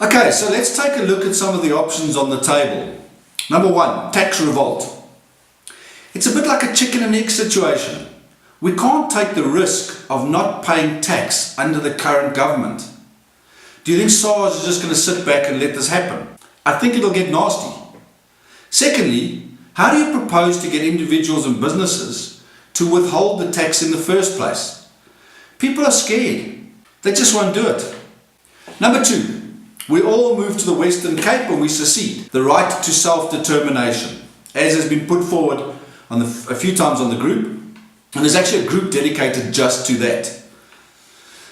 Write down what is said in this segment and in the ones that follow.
Okay, so let's take a look at some of the options on the table. Number one, tax revolt. It's a bit like a chicken and egg situation. We can't take the risk of not paying tax under the current government. Do you think SARS is just going to sit back and let this happen? I think it'll get nasty. Secondly, how do you propose to get individuals and businesses to withhold the tax in the first place? People are scared. They just won't do it. Number two, we all move to the Western Cape when we secede. The right to self-determination, as has been put forward a few times on the group, and there's actually a group dedicated just to that.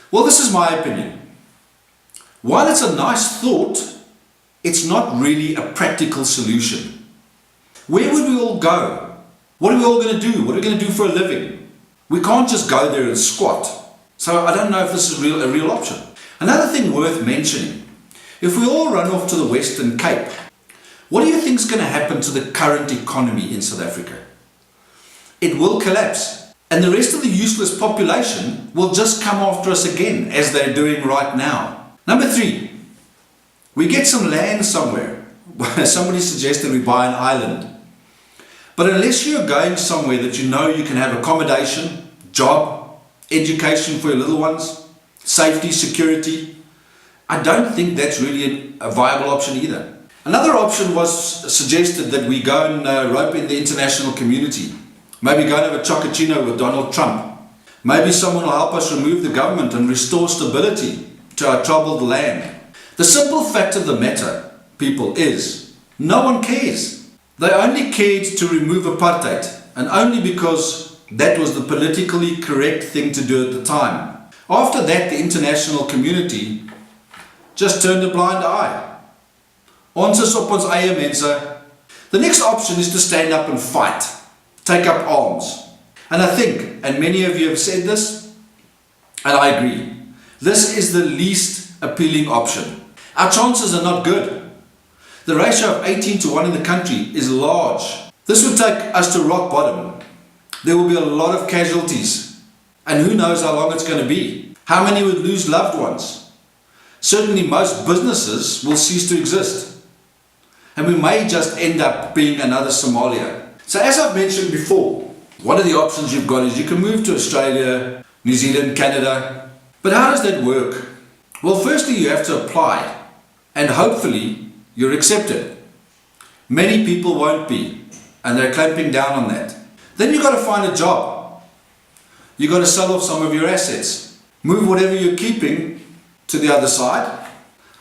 Well, this is my opinion. While it's a nice thought, it's not really a practical solution. Where would we all go? What are we all going to do? What are we going to do for a living? We can't just go there and squat. So I don't know if this is a real option. Another thing worth mentioning, if we all run off to the Western Cape, what do you think is going to happen to the current economy in South Africa? It will collapse, and the rest of the useless population will just come after us again, as they're doing right now. Number three, we get some land somewhere. Somebody suggested we buy an island. But unless you're going somewhere that you know you can have accommodation, job, education for your little ones, safety, security, I don't think that's really a viable option either. Another option was suggested that we go and rope in the international community. Maybe go and have a chocochino with Donald Trump. Maybe someone will help us remove the government and restore stability to our troubled land. The simple fact of the matter, people, is no one cares. They only cared to remove apartheid, and only because that was the politically correct thing to do at the time. After that, the international community just turned a blind eye. Ons is op ons eie mense. The next option is to stand up and fight, take up arms. And I think, and many of you have said this, and I agree, this is the least appealing option. Our chances are not good. The ratio of 18 to 1 in the country is large. This would take us to rock bottom. There will be a lot of casualties, and who knows how long it's going to be. How many would lose loved ones? Certainly most businesses will cease to exist, and we may just end up being another Somalia. So as I've mentioned before, one of the options you've got is you can move to Australia, New Zealand, Canada. But how does that work? Well, firstly you have to apply, and hopefully you're accepted. Many people won't be, and they're clamping down on that. Then you've got to find a job. You've got to sell off some of your assets. Move whatever you're keeping to the other side,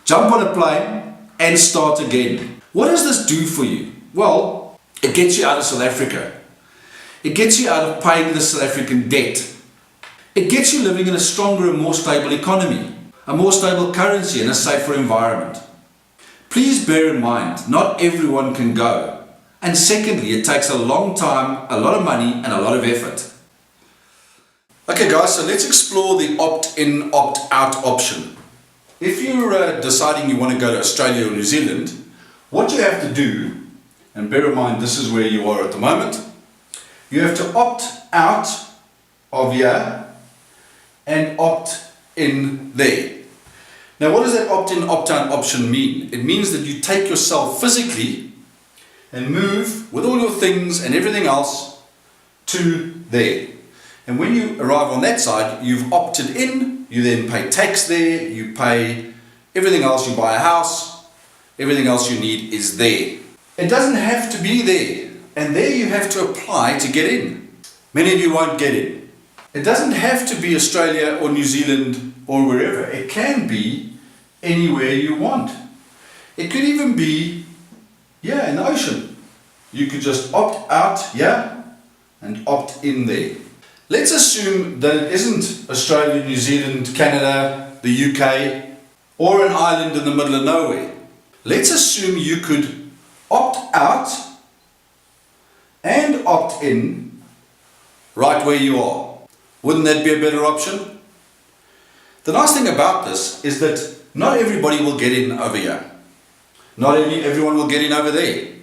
jump on a plane and start again. What does this do for you? Well, it gets you out of South Africa. It gets you out of paying the South African debt. It gets you living in a stronger and more stable economy, a more stable currency and a safer environment. Please bear in mind, not everyone can go. And secondly, it takes a long time, a lot of money and a lot of effort. Okay guys, so let's explore the opt-in, opt-out option. If you're deciding you want to go to Australia or New Zealand, what you have to do, and bear in mind this is where you are at the moment, you have to opt out of here and opt in there. Now what does that opt-in, opt-out option mean? It means that you take yourself physically and move with all your things and everything else to there. And when you arrive on that side, you've opted in, you then pay tax there, you pay everything else, you buy a house, everything else you need is there. It doesn't have to be there, and there you have to apply to get in. Many of you won't get in. It doesn't have to be Australia or New Zealand or wherever. It can be anywhere you want. It could even be, in the ocean. You could just opt out here and opt in there. Let's assume that it isn't Australia, New Zealand, Canada, the UK, or an island in the middle of nowhere. Let's assume you could opt out and opt in right where you are. Wouldn't that be a better option? The nice thing about this is that not everybody will get in over here. Not everyone will get in over there.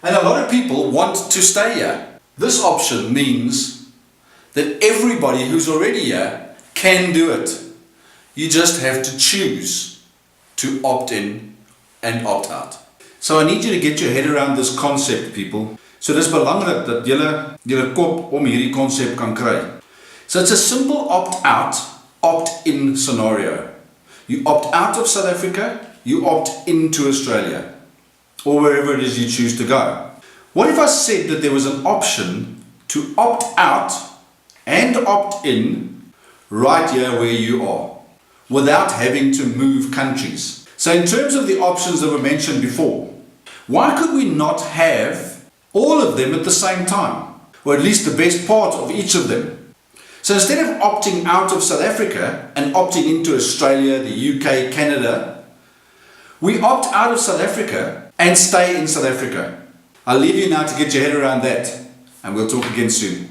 And a lot of people want to stay here. This option means that everybody who's already here can do it. You just have to choose. to opt in and opt out. So I need you to get your head around this concept, people. So dis belangrik dat julle kop om hierdie konsep kan kry. So it's a simple opt-out, opt-in scenario. You opt out of South Africa, you opt into Australia, or wherever it is you choose to go. What if I said that there was an option to opt out and opt in right here where you are, without having to move countries? So in terms of the options that were mentioned before, why could we not have all of them at the same time? Or at least the best part of each of them. So instead of opting out of South Africa and opting into Australia, the UK, Canada, we opt out of South Africa and stay in South Africa. I'll leave you now to get your head around that, and we'll talk again soon.